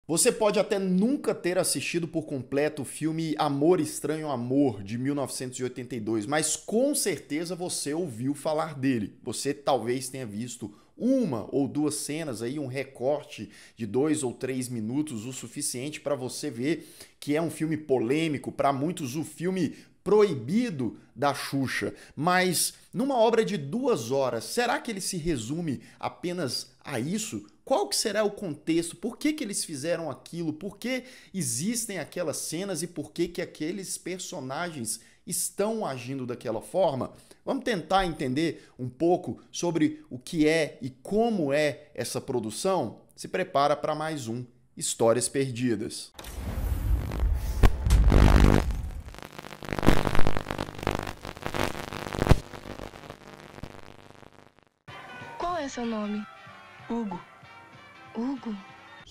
Você pode até nunca ter assistido por completo o filme Amor Estranho Amor, de 1982, mas com certeza você ouviu falar dele. Você talvez tenha visto uma ou duas cenas aí, um recorte de 2 ou 3 minutos, o suficiente para você ver que é um filme polêmico, para muitos o filme proibido da Xuxa. Mas numa obra de 2 horas, será que ele se resume apenas a isso? Qual que será o contexto? Por que que eles fizeram aquilo? Por que existem aquelas cenas e por que que aqueles personagens estão agindo daquela forma? Vamos tentar entender um pouco sobre o que é e como é essa produção? Se prepara para mais um Histórias Perdidas. Qual é seu nome? Hugo. Hugo?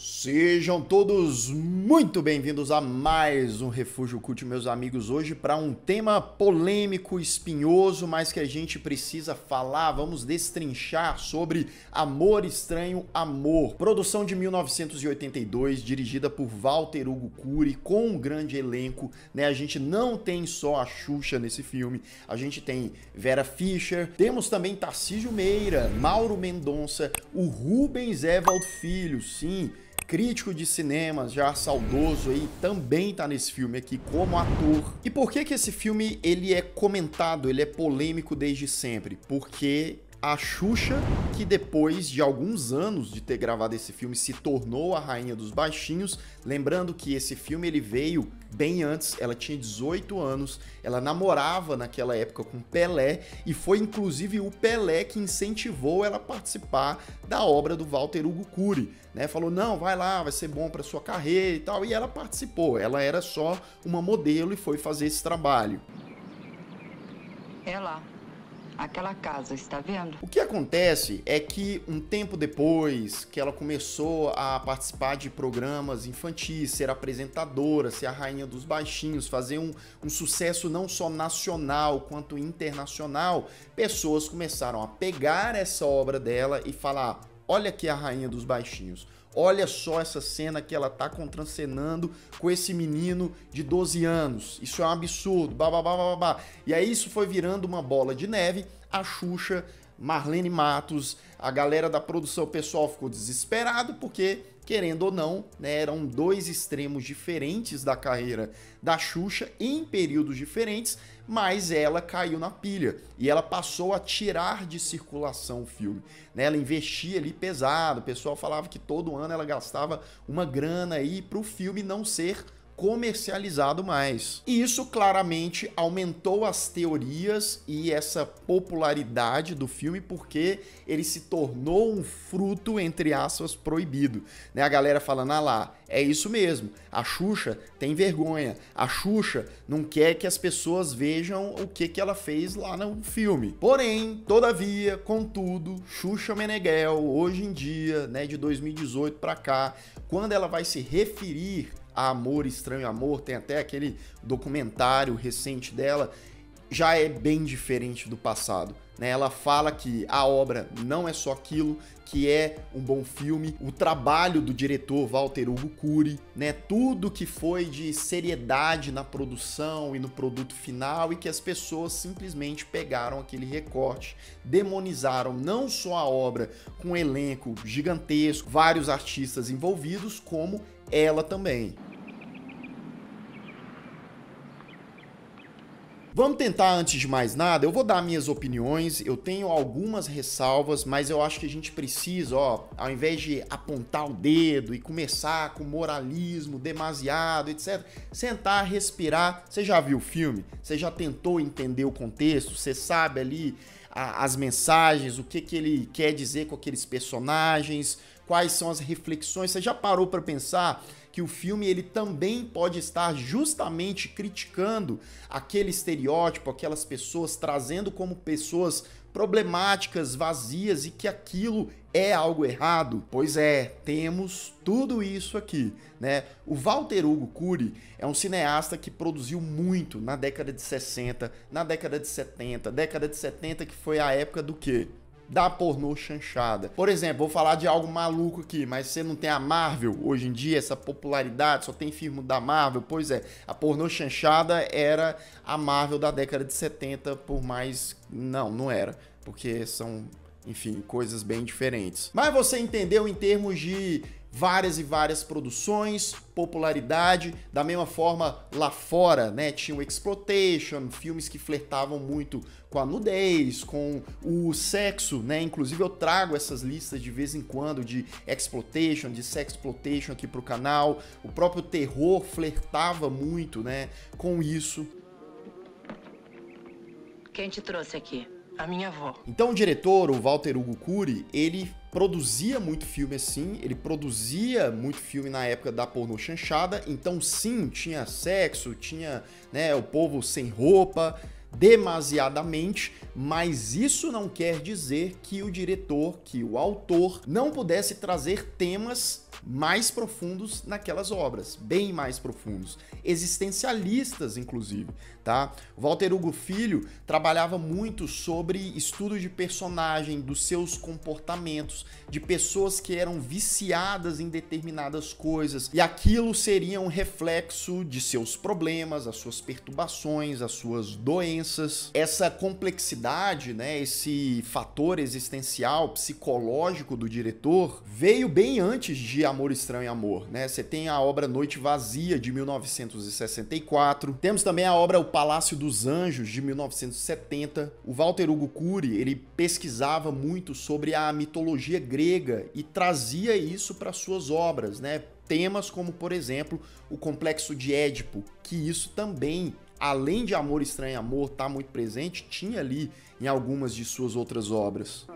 Sejam todos muito bem-vindos a mais um Refúgio Cult, meus amigos, hoje para um tema polêmico, espinhoso, mas que a gente precisa falar, vamos destrinchar sobre Amor Estranho Amor, produção de 1982, dirigida por Walter Hugo Cury, com um grande elenco, né? A gente não tem só a Xuxa nesse filme, a gente tem Vera Fischer, temos também Tarcísio Meira, Mauro Mendonça, o Rubens Evald Filho, sim, crítico de cinema, já saudoso aí, também tá nesse filme aqui como ator. E por que que esse filme ele é comentado, ele é polêmico desde sempre? Porque a Xuxa, que depois de alguns anos de ter gravado esse filme, se tornou a rainha dos baixinhos. Lembrando que esse filme ele veio bem antes, ela tinha 18 anos, ela namorava naquela época com Pelé e foi inclusive o Pelé que incentivou ela a participar da obra do Walter Hugo Cury, né? Falou, não, vai lá, vai ser bom para sua carreira e tal, e ela participou. Ela era só uma modelo e foi fazer esse trabalho. É lá. Aquela casa, está vendo? O que acontece é que um tempo depois que ela começou a participar de programas infantis, ser apresentadora, ser a rainha dos baixinhos, fazer um sucesso não só nacional quanto internacional, pessoas começaram a pegar essa obra dela e falar, olha aqui a rainha dos baixinhos. Olha só essa cena que ela tá contracenando com esse menino de 12 anos. Isso é um absurdo, babá. E aí isso foi virando uma bola de neve. A Xuxa, Marlene Matos, a galera da produção, o pessoal ficou desesperado porque, querendo ou não, né, eram 2 extremos diferentes da carreira da Xuxa em períodos diferentes, mas ela caiu na pilha e ela passou a tirar de circulação o filme, né? Ela investia ali pesado, o pessoal falava que todo ano ela gastava uma grana aí para o filme não ser comercializado mais. E isso claramente aumentou as teorias e essa popularidade do filme porque ele se tornou um fruto, entre aspas, proibido, né? A galera falando, ah lá, é isso mesmo, a Xuxa tem vergonha, a Xuxa não quer que as pessoas vejam o que ela fez lá no filme. Porém, todavia, contudo, Xuxa Meneghel, hoje em dia, né, de 2018 pra cá, quando ela vai se referir a Amor Estranho Amor, tem até aquele documentário recente dela, já é bem diferente do passado, né? Ela fala que a obra não é só aquilo, que é um bom filme, o trabalho do diretor Walter Hugo Cury, né? Tudo que foi de seriedade na produção e no produto final e que as pessoas simplesmente pegaram aquele recorte, demonizaram não só a obra com um elenco gigantesco, vários artistas envolvidos, como ela também. Vamos tentar, antes de mais nada, eu vou dar minhas opiniões, eu tenho algumas ressalvas, mas eu acho que a gente precisa, ó, ao invés de apontar o dedo e começar com moralismo demasiado, etc., sentar, respirar. Você já viu o filme? Você já tentou entender o contexto? Você sabe ali as mensagens, o que ele quer dizer com aqueles personagens, quais são as reflexões? Você já parou para pensar que o filme ele também pode estar justamente criticando aquele estereótipo, aquelas pessoas, trazendo como pessoas problemáticas, vazias e que aquilo é algo errado? Pois é, temos tudo isso aqui, né? O Walter Hugo Cury é um cineasta que produziu muito na década de 60, na década de 70, década de 70 que foi a época do quê? da pornô chanchada. Por exemplo, vou falar de algo maluco aqui, mas você não tem a Marvel hoje em dia, essa popularidade, só tem filme da Marvel? Pois é, a pornô chanchada era a Marvel da década de 70, por mais... Não era, porque são, enfim, coisas bem diferentes. Mas você entendeu em termos de várias e várias produções, popularidade, da mesma forma lá fora, né, tinha o exploitation, filmes que flertavam muito com a nudez, com o sexo, né, inclusive eu trago essas listas de vez em quando de exploitation, de sexploitation aqui pro canal, o próprio terror flertava muito, né, com isso. Quem te trouxe aqui? A minha avó. Então o diretor, o Walter Hugo Cury, ele produzia muito filme assim, ele produzia muito filme na época da pornô chanchada, então sim, tinha sexo, tinha, né, o povo sem roupa, demasiadamente, mas isso não quer dizer que o diretor, que o autor, não pudesse trazer temas mais profundos naquelas obras, bem mais profundos, existencialistas inclusive, tá? O Walter Hugo Filho trabalhava muito sobre estudo de personagem, dos seus comportamentos, de pessoas que eram viciadas em determinadas coisas, e aquilo seria um reflexo de seus problemas, as suas perturbações, as suas doenças. Essa complexidade, né, esse fator existencial, psicológico do diretor, veio bem antes de Amor Estranho e Amor, né? Você tem a obra Noite Vazia, de 1964. Temos também a obra O Palácio dos Anjos, de 1970. O Walter Hugo Cury, ele pesquisava muito sobre a mitologia grega e trazia isso para suas obras, né? Temas como, por exemplo, o Complexo de Édipo, que isso também, além de Amor Estranho e Amor estar muito presente, tinha ali em algumas de suas outras obras.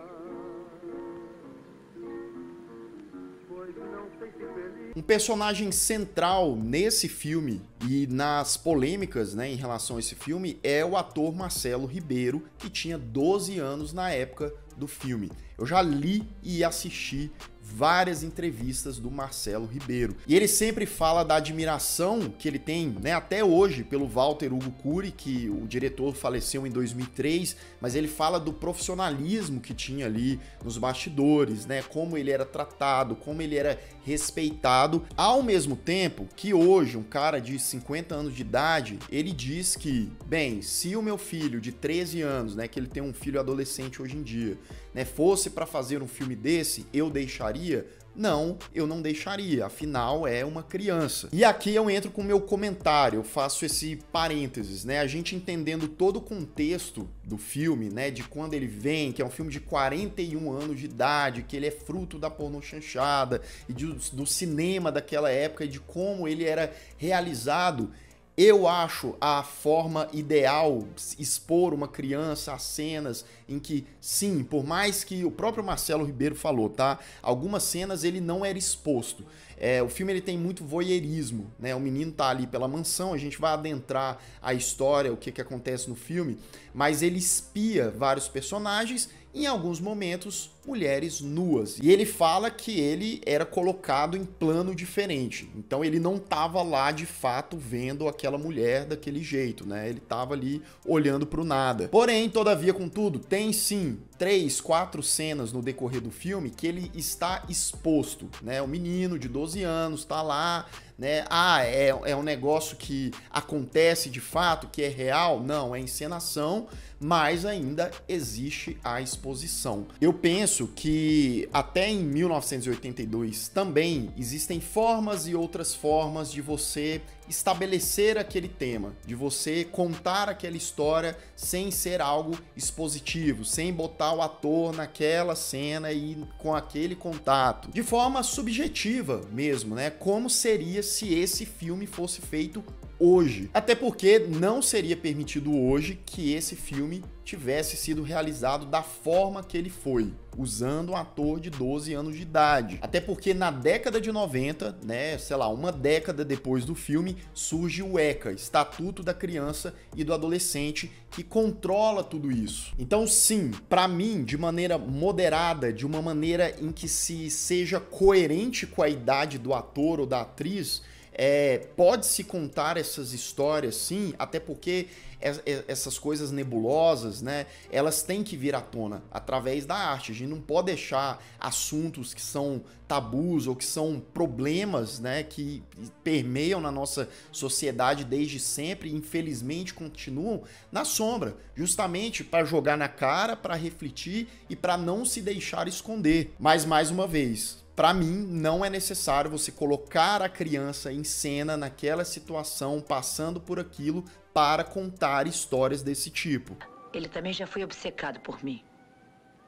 Um personagem central nesse filme e nas polêmicas, né, em relação a esse filme é o ator Marcelo Ribeiro, que tinha 12 anos na época do filme. Eu já li e assisti várias entrevistas do Marcelo Ribeiro. E ele sempre fala da admiração que ele tem, né, até hoje, pelo Walter Hugo Cury, que o diretor faleceu em 2003, mas ele fala do profissionalismo que tinha ali nos bastidores, né, como ele era tratado, como ele era respeitado, ao mesmo tempo que hoje, um cara de 50 anos de idade, ele diz que, bem, se o meu filho de 13 anos, né, que ele tem um filho adolescente hoje em dia, né, fosse para fazer um filme desse, eu deixaria? Não, eu não deixaria, afinal é uma criança. E aqui eu entro com o meu comentário, eu faço esse parênteses, né? A gente entendendo todo o contexto do filme, né? De quando ele vem, que é um filme de 41 anos de idade, que ele é fruto da pornô chanchada e do cinema daquela época e de como ele era realizado. Eu acho a forma ideal expor uma criança a cenas em que, sim, por mais que o próprio Marcelo Ribeiro falou, tá? Algumas cenas ele não era exposto. O filme ele tem muito voyeurismo, né? O menino tá ali pela mansão, a gente vai adentrar a história, o que acontece no filme, mas ele espia vários personagens, em alguns momentos, mulheres nuas. E ele fala que ele era colocado em plano diferente. Então ele não estava lá de fato vendo aquela mulher daquele jeito, né? Ele estava ali olhando para o nada. Porém, todavia, contudo, tem sim 3, 4 cenas no decorrer do filme que ele está exposto, né? O menino de 12 anos está lá, né? É um negócio que acontece de fato, que é real? Não, é encenação, mas ainda existe a exposição. Eu penso que até em 1982 também existem formas e outras formas de você estabelecer aquele tema, de você contar aquela história sem ser algo expositivo, sem botar o ator naquela cena e com aquele contato, de forma subjetiva mesmo, né? Como seria se esse filme fosse feito hoje. Até porque não seria permitido hoje que esse filme tivesse sido realizado da forma que ele foi, usando um ator de 12 anos de idade. Até porque na década de 90, né, sei lá, uma década depois do filme, surge o ECA, Estatuto da Criança e do Adolescente, que controla tudo isso. Então sim, para mim, de maneira moderada, de uma maneira em que se seja coerente com a idade do ator ou da atriz, pode-se contar essas histórias, sim, até porque essas coisas nebulosas, né, elas têm que vir à tona através da arte. A gente não pode deixar assuntos que são tabus ou que são problemas, né, que permeiam na nossa sociedade desde sempre e infelizmente continuam na sombra, justamente para jogar na cara, para refletir e para não se deixar esconder. Mas mais uma vez, para mim, não é necessário você colocar a criança em cena naquela situação, passando por aquilo, para contar histórias desse tipo. Ele também já foi obcecado por mim.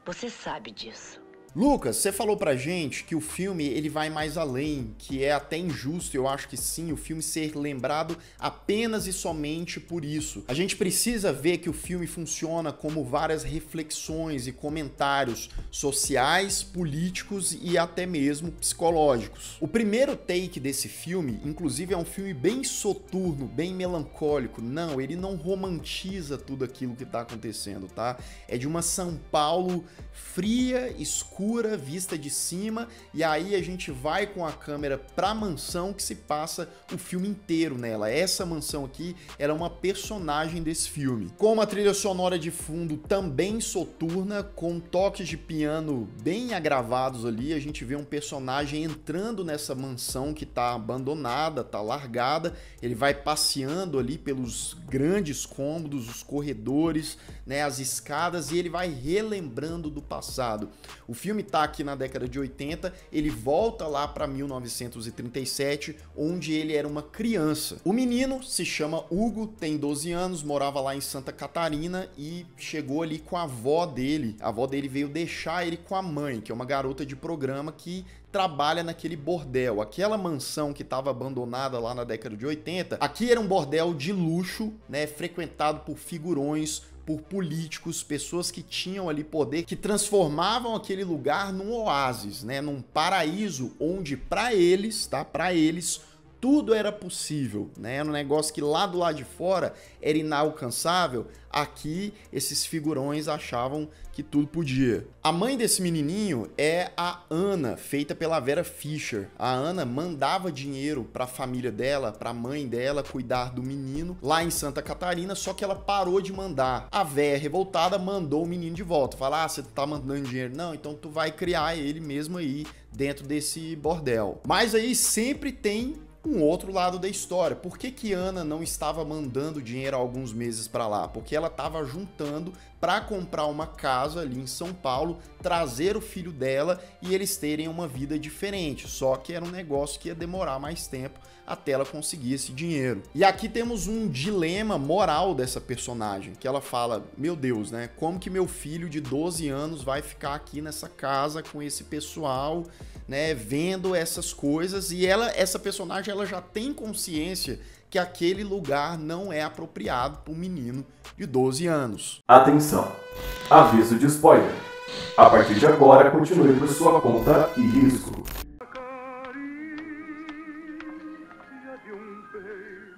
Você sabe disso. Lucas, você falou pra gente que o filme ele vai mais além, que é até injusto, eu acho que sim, o filme ser lembrado apenas e somente por isso. A gente precisa ver que o filme funciona como várias reflexões e comentários sociais, políticos e até mesmo psicológicos. O primeiro take desse filme, inclusive, é um filme bem soturno, bem melancólico. Não, ele não romantiza tudo aquilo que tá acontecendo, tá? É de uma São Paulo fria, escura, vista de cima, e aí a gente vai com a câmera pra mansão que se passa o filme inteiro nela. Essa mansão aqui era uma personagem desse filme. Com uma trilha sonora de fundo também soturna, com toques de piano bem agravados ali, a gente vê um personagem entrando nessa mansão que tá abandonada, tá largada, ele vai passeando ali pelos grandes cômodos, os corredores, né, as escadas, e ele vai relembrando do passado. O filme tá aqui na década de 80, ele volta lá para 1937, onde ele era uma criança. O menino se chama Hugo, tem 12 anos, morava lá em Santa Catarina e chegou ali com a avó dele. A avó dele veio deixar ele com a mãe, que é uma garota de programa que trabalha naquele bordel. Aquela mansão que estava abandonada lá na década de 80, aqui era um bordel de luxo, né, frequentado por figurões, por políticos, pessoas que tinham ali poder, que transformavam aquele lugar num oásis, né, num paraíso onde para eles, tá, para eles tudo era possível, né? Era um negócio que lá do lado de fora era inalcançável. Aqui, esses figurões achavam que tudo podia. A mãe desse menininho é a Ana, feita pela Vera Fischer. A Ana mandava dinheiro para a família dela, para a mãe dela, cuidar do menino lá em Santa Catarina, só que ela parou de mandar. A véia revoltada mandou o menino de volta. Fala, você tá mandando dinheiro? Não, então tu vai criar ele mesmo aí dentro desse bordel. Mas aí sempre tem um outro lado da história. Por que Ana não estava mandando dinheiro há alguns meses para lá? Porque ela estava juntando para comprar uma casa ali em São Paulo, trazer o filho dela e eles terem uma vida diferente. Só que era um negócio que ia demorar mais tempo até ela conseguir esse dinheiro. E aqui temos um dilema moral dessa personagem, que ela fala, meu Deus, né? Como que meu filho de 12 anos vai ficar aqui nessa casa com esse pessoal, né, vendo essas coisas? E essa personagem, ela já tem consciência que aquele lugar não é apropriado para um menino de 12 anos. Atenção! Aviso de spoiler. A partir de agora, continue por sua conta e risco.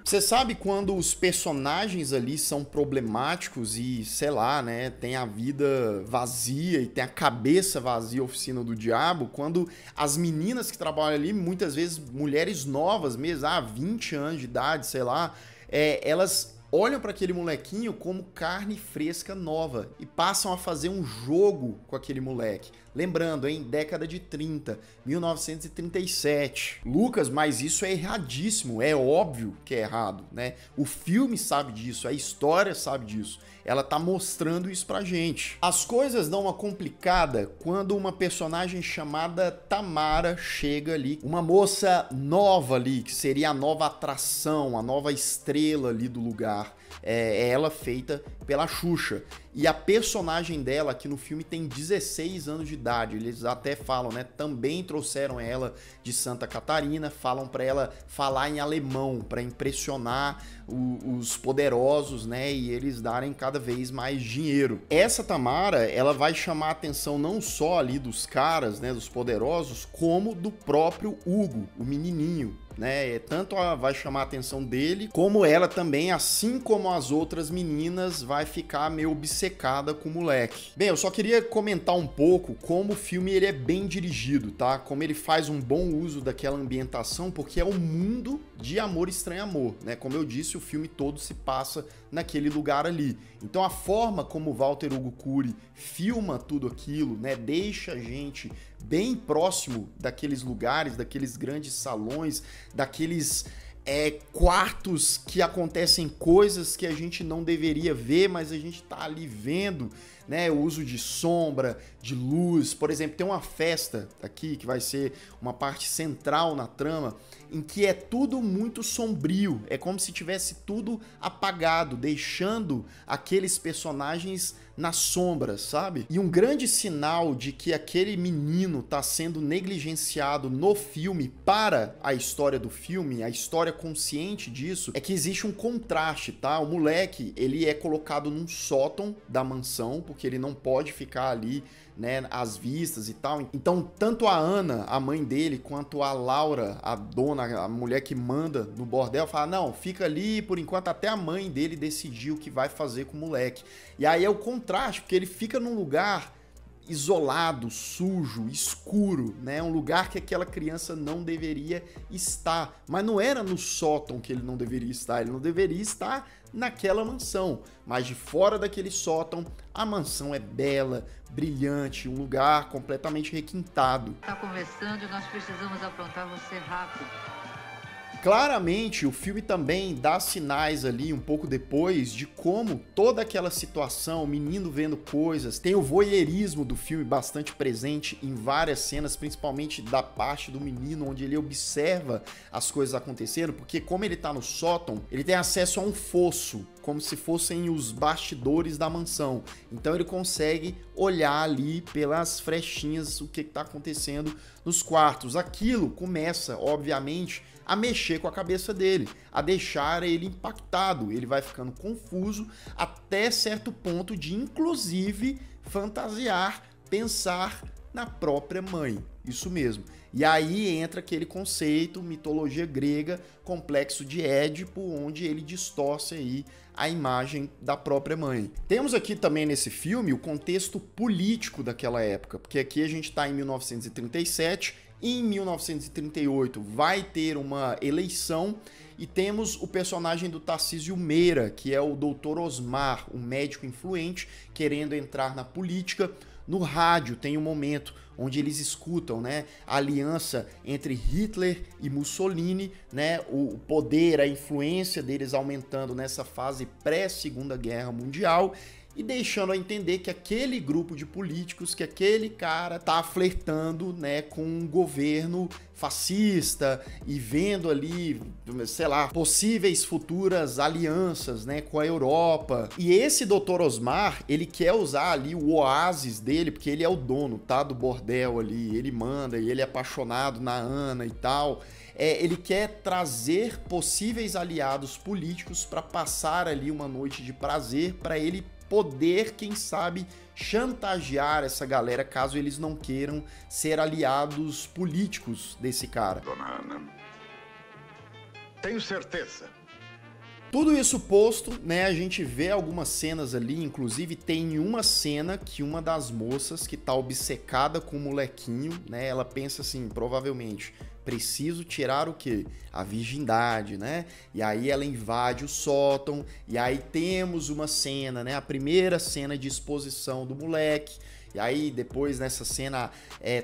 Você sabe quando os personagens ali são problemáticos e, sei lá, né, tem a vida vazia e tem a cabeça vazia, oficina do diabo, quando as meninas que trabalham ali, muitas vezes mulheres novas mesmo, 20 anos de idade, sei lá, elas olham para aquele molequinho como carne fresca nova e passam a fazer um jogo com aquele moleque. Lembrando, hein, década de 30, 1937. Lucas, mas isso é erradíssimo, é óbvio que é errado, né? O filme sabe disso, a história sabe disso. Ela tá mostrando isso pra gente. As coisas dão uma complicada quando uma personagem chamada Tamara chega ali, uma moça nova ali, que seria a nova atração, a nova estrela ali do lugar. É ela feita pela Xuxa. E a personagem dela aqui no filme tem 16 anos de idade. Eles até falam, né? Também trouxeram ela de Santa Catarina, falam para ela falar em alemão para impressionar os poderosos, né? E eles darem cada vez mais dinheiro. Essa Tamara, ela vai chamar a atenção não só ali dos caras, né? Dos poderosos, como do próprio Hugo, o menininho. né? Tanto vai chamar a atenção dele, como ela também, assim como as outras meninas, vai ficar meio obcecada com o moleque. Bem, eu só queria comentar um pouco como o filme ele é bem dirigido, tá? Como ele faz um bom uso daquela ambientação, porque é um mundo de Amor Estranho Amor, né? Como eu disse, o filme todo se passa naquele lugar ali. Então a forma como o Walter Hugo Cury filma tudo aquilo, né, deixa a gente bem próximo daqueles lugares, daqueles grandes salões, daqueles quartos que acontecem coisas que a gente não deveria ver, mas a gente tá ali vendo, né? O uso de sombra, de luz. Por exemplo, tem uma festa aqui que vai ser uma parte central na trama, em que é tudo muito sombrio. É como se tivesse tudo apagado, deixando aqueles personagens nas sombras, sabe? E um grande sinal de que aquele menino tá sendo negligenciado no filme para a história do filme, a história consciente disso, é que existe um contraste, tá? O moleque, ele é colocado num sótão da mansão, porque ele não pode ficar ali, né, às vistas e tal. Então, tanto a Ana, a mãe dele, quanto a Laura, a dona, a mulher que manda no bordel, fala, não, fica ali por enquanto até a mãe dele decidir o que vai fazer com o moleque. E aí é o contraste, porque ele fica num lugar isolado, sujo, escuro, né? Um lugar que aquela criança não deveria estar. Mas não era no sótão que ele não deveria estar, ele não deveria estar naquela mansão. Mas de fora daquele sótão, a mansão é bela, brilhante, um lugar completamente requintado. Tá conversando e nós precisamos aprontar você rápido. Claramente, o filme também dá sinais ali, um pouco depois, de como toda aquela situação, o menino vendo coisas, tem o voyeurismo do filme bastante presente em várias cenas, principalmente da parte do menino, onde ele observa as coisas acontecendo, porque como ele tá no sótão, ele tem acesso a um fosso, como se fossem os bastidores da mansão. Então ele consegue olhar ali pelas frechinhas o que tá acontecendo nos quartos. Aquilo começa, obviamente, a mexer com a cabeça dele, a deixar ele impactado. Ele vai ficando confuso até certo ponto de, inclusive, fantasiar, pensar na própria mãe. Isso mesmo. E aí entra aquele conceito, mitologia grega, complexo de Édipo, onde ele distorce aí a imagem da própria mãe. Temos aqui também nesse filme o contexto político daquela época, porque aqui a gente está em 1937, em 1938 vai ter uma eleição e temos o personagem do Tarcísio Meira, que é o Dr. Osmar, um médico influente querendo entrar na política. No rádio tem um momento onde eles escutam, né, a aliança entre Hitler e Mussolini, né, o poder, a influência deles aumentando nessa fase pré-Segunda Guerra Mundial, e deixando a entender que aquele grupo de políticos, que aquele cara tá flertando, né, com um governo fascista e vendo ali, sei lá, possíveis futuras alianças, né, com a Europa. E esse Dr. Osmar, ele quer usar ali o oásis dele, porque ele é o dono, tá, do bordel ali, ele manda e ele é apaixonado na Ana e tal. Ele quer trazer possíveis aliados políticos para passar ali uma noite de prazer, para ele poder, quem sabe, chantagear essa galera caso eles não queiram ser aliados políticos desse cara. Dona Ana, tenho certeza. Tudo isso posto, né, a gente vê algumas cenas ali, inclusive tem uma cena que uma das moças que tá obcecada com o molequinho, né, ela pensa assim, provavelmente, preciso tirar o quê? A virgindade, né? E aí ela invade o sótão, e aí temos uma cena, né, a primeira cena de exposição do moleque. E aí, depois nessa cena,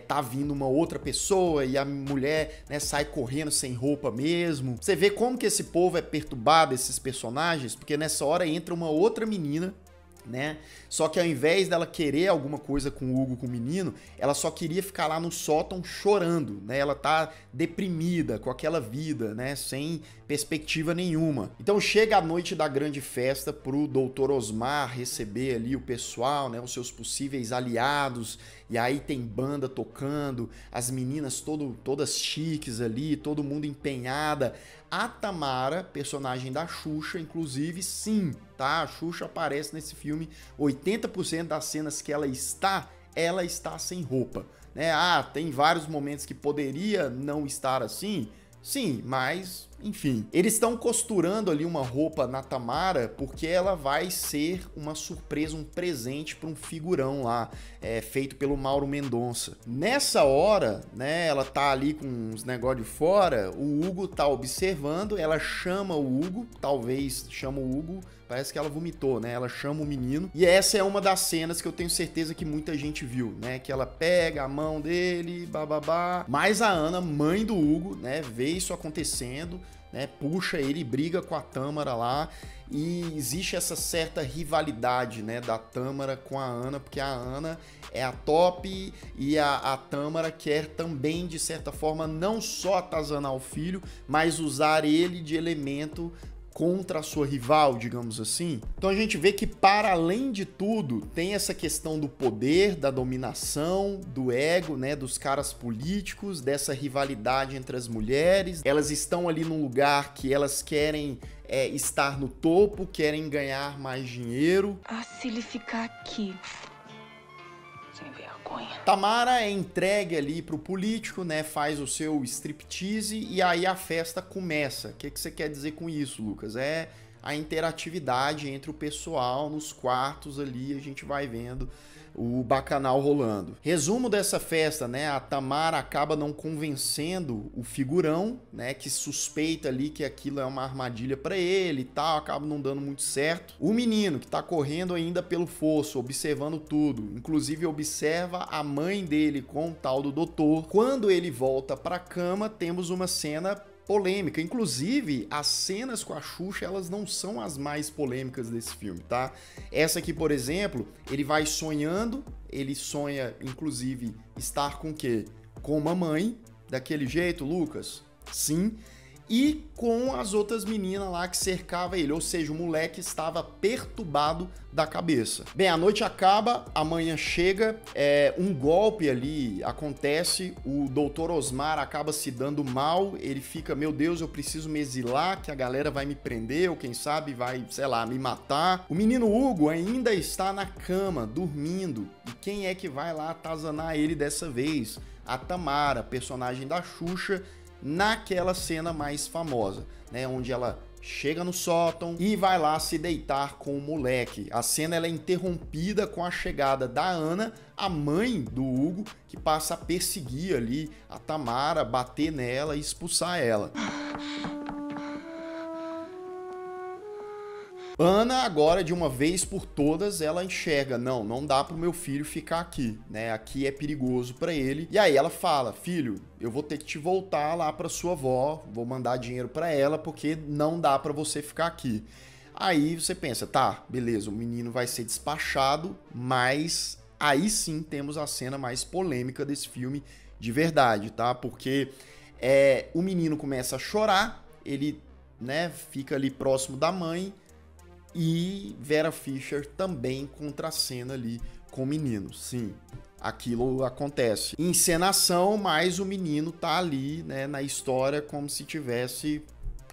tá vindo uma outra pessoa e a mulher, né, sai correndo sem roupa mesmo. Você vê como que esse povo é perturbado, esses personagens, porque nessa hora entra uma outra menina, né? Só que ao invés dela querer alguma coisa com o Hugo, com o menino, ela só queria ficar lá no sótão chorando, né? Ela tá deprimida com aquela vida, né? Sem perspectiva nenhuma. Então chega a noite da grande festa pro Dr. Osmar receber ali o pessoal, né? Os seus possíveis aliados. E aí tem banda tocando, as meninas todas chiques ali, todo mundo empenhada. A Tamara, personagem da Xuxa, inclusive, sim, tá? A Xuxa aparece nesse filme, 80% das cenas que ela está sem roupa, né? Ah, tem vários momentos que poderia não estar assim, Sim, mas, enfim. Eles estão costurando ali uma roupa na Tamara porque ela vai ser uma surpresa, um presente para um figurão lá, feito pelo Mauro Mendonça. Nessa hora, né, ela tá ali com uns negócios de fora, o Hugo tá observando, ela chama o Hugo, talvez chama o Hugo, parece que ela vomitou, né? Ela chama o menino. E essa é uma das cenas que eu tenho certeza que muita gente viu, né? Que ela pega a mão dele, bababá. Mas a Ana, mãe do Hugo, né? Vê isso acontecendo, né? Puxa ele e briga com a Tâmara lá. E existe essa certa rivalidade, né? Da Tâmara com a Ana, porque a Ana é a top e a Tâmara quer também, de certa forma, não só atazanar o filho, mas usar ele de elemento contra a sua rival, digamos assim. Então a gente vê que, para além de tudo, tem essa questão do poder, da dominação, do ego, né, dos caras políticos, dessa rivalidade entre as mulheres. Elas estão ali num lugar que elas querem estar no topo, querem ganhar mais dinheiro. Ah, se ele ficar aqui. Sem vergonha. Tamara é entregue ali pro político, né? Faz o seu striptease e aí a festa começa. O que você quer dizer com isso, Lucas? É a interatividade entre o pessoal nos quartos ali, a gente vai vendo o bacanal rolando. Resumo dessa festa, né? A Tamara acaba não convencendo o figurão, né? Que suspeita ali que aquilo é uma armadilha pra ele e tal, acaba não dando muito certo. O menino que tá correndo ainda pelo fosso, observando tudo, inclusive observa a mãe dele com o tal do doutor. Quando ele volta pra cama, temos uma cena polêmica. Inclusive, as cenas com a Xuxa, elas não são as mais polêmicas desse filme, tá? Essa aqui, por exemplo, ele vai sonhando, ele sonha, inclusive, estar com o quê? Com uma mãe, daquele jeito, Lucas? Sim. E com as outras meninas lá que cercavam ele, ou seja, o moleque estava perturbado da cabeça. Bem, a noite acaba, amanhã chega, um golpe ali acontece, o Dr. Osmar acaba se dando mal, ele fica, meu Deus, eu preciso me exilar, que a galera vai me prender, ou quem sabe vai, sei lá, me matar. O menino Hugo ainda está na cama, dormindo, e quem é que vai lá atazanar ele dessa vez? A Tamara, personagem da Xuxa, naquela cena mais famosa, né, onde ela chega no sótão e vai lá se deitar com o moleque. A cena ela é interrompida com a chegada da Ana, a mãe do Hugo, que passa a perseguir ali a Tamara, bater nela e expulsar ela. Ana, agora, de uma vez por todas, ela enxerga, não dá pro meu filho ficar aqui, né? Aqui é perigoso pra ele. E aí ela fala, filho, eu vou ter que te voltar lá pra sua avó, vou mandar dinheiro pra ela, porque não dá pra você ficar aqui. Aí você pensa, tá, beleza, o menino vai ser despachado, mas aí sim temos a cena mais polêmica desse filme de verdade, tá? Porque o menino começa a chorar, ele, né, fica ali próximo da mãe, e Vera Fischer também contracena ali com o menino. Sim, aquilo acontece. Encenação, mas o menino tá ali, né, na história como se tivesse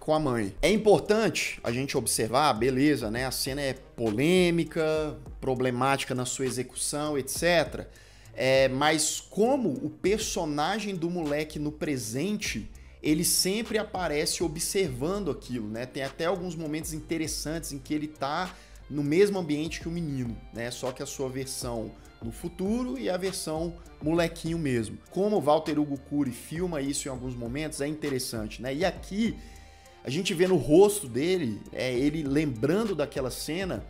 com a mãe. É importante a gente observar, beleza, né? A cena é polêmica, problemática na sua execução, etc. Mas como o personagem do moleque no presente, ele sempre aparece observando aquilo, né? Tem até alguns momentos interessantes em que ele tá no mesmo ambiente que o menino, né? Só que a sua versão no futuro e a versão molequinho mesmo. Como o Walter Hugo Cury filma isso em alguns momentos, é interessante, né? E aqui a gente vê no rosto dele, ele lembrando daquela cena,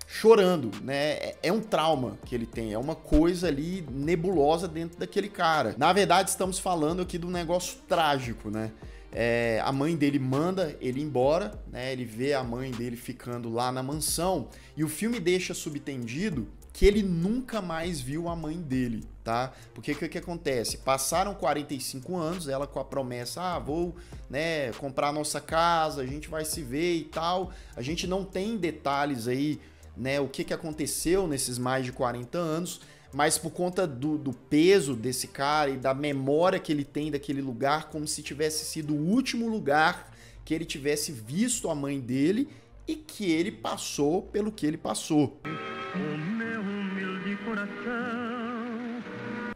chorando, né? É um trauma que ele tem, é uma coisa ali nebulosa dentro daquele cara. Na verdade, estamos falando aqui de um negócio trágico, né? A mãe dele manda ele embora, né? Ele vê a mãe dele ficando lá na mansão e o filme deixa subtendido que ele nunca mais viu a mãe dele, tá? Porque o que acontece? Passaram 45 anos, ela com a promessa, vou, né, comprar nossa casa, a gente vai se ver e tal. A gente não tem detalhes aí, né, o que aconteceu nesses mais de 40 anos, mas por conta do peso desse cara e da memória que ele tem daquele lugar, como se tivesse sido o último lugar que ele tivesse visto a mãe dele e que ele passou pelo que ele passou.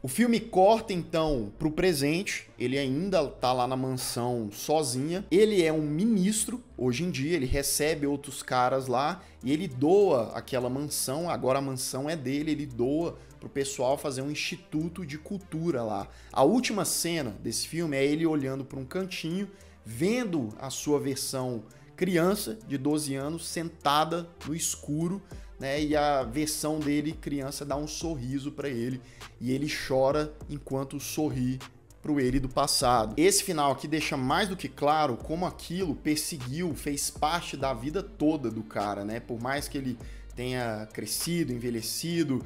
O filme corta então pro presente, ele ainda tá lá na mansão sozinha. Ele é um ministro hoje em dia, ele recebe outros caras lá e ele doa aquela mansão, agora a mansão é dele, ele doa pro pessoal fazer um instituto de cultura lá. A última cena desse filme é ele olhando para um cantinho, vendo a sua versão criança de 12 anos sentada no escuro, né? E a versão dele criança dá um sorriso para ele e ele chora enquanto sorri pro ele do passado. Esse final aqui deixa mais do que claro como aquilo perseguiu, fez parte da vida toda do cara, né? Por mais que ele tenha crescido, envelhecido,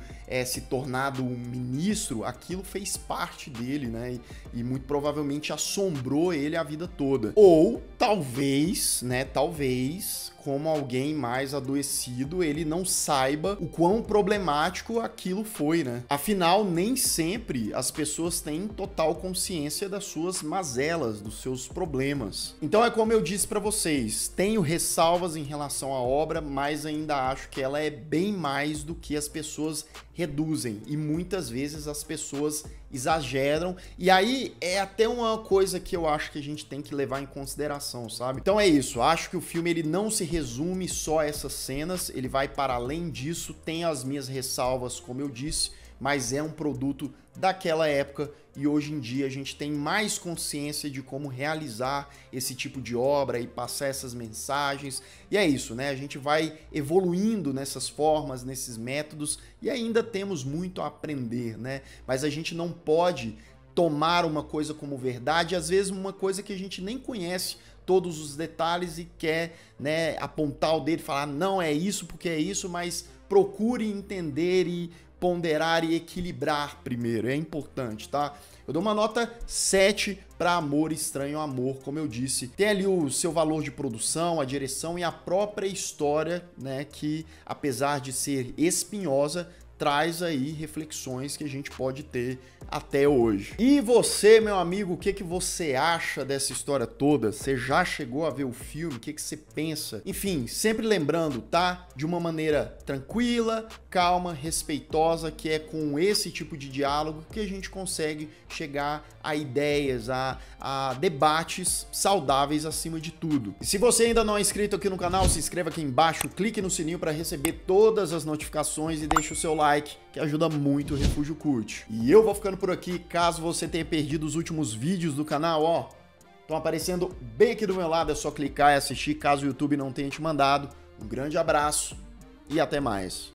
se tornado um ministro, aquilo fez parte dele, né? E muito provavelmente assombrou ele a vida toda. Ou talvez, né? Talvez, como alguém mais adoecido, ele não saiba o quão problemático aquilo foi, né? Afinal, nem sempre as pessoas têm total consciência das suas mazelas, dos seus problemas. Então é como eu disse pra vocês, tenho ressalvas em relação à obra, mas ainda acho que ela é bem mais do que as pessoas reduzem e muitas vezes as pessoas exageram, e aí é até uma coisa que eu acho que a gente tem que levar em consideração, sabe? Então é isso, acho que o filme ele não se resume só a essas cenas, ele vai para além disso, tem as minhas ressalvas, como eu disse, mas é um produto daquela época e hoje em dia a gente tem mais consciência de como realizar esse tipo de obra e passar essas mensagens. E é isso, né? A gente vai evoluindo nessas formas, nesses métodos e ainda temos muito a aprender, né? Mas a gente não pode tomar uma coisa como verdade, às vezes uma coisa que a gente nem conhece todos os detalhes e quer, né, apontar o dedo e falar não é isso porque é isso, mas procure entender e ponderar e equilibrar primeiro, é importante, tá? Eu dou uma nota 7 para Amor Estranho Amor, como eu disse. Tem ali o seu valor de produção, a direção e a própria história, né, que apesar de ser espinhosa, traz aí reflexões que a gente pode ter até hoje. E você, meu amigo, o que você acha dessa história toda? Você já chegou a ver o filme? O que você pensa? Enfim, sempre lembrando, tá? De uma maneira tranquila, calma, respeitosa, que é com esse tipo de diálogo que a gente consegue chegar a ideias, a debates saudáveis acima de tudo. E se você ainda não é inscrito aqui no canal, se inscreva aqui embaixo, clique no sininho para receber todas as notificações e deixe o seu like, que ajuda muito o Refúgio Cult. E eu vou ficando por aqui, caso você tenha perdido os últimos vídeos do canal, ó, estão aparecendo bem aqui do meu lado, é só clicar e assistir, caso o YouTube não tenha te mandado. Um grande abraço e até mais.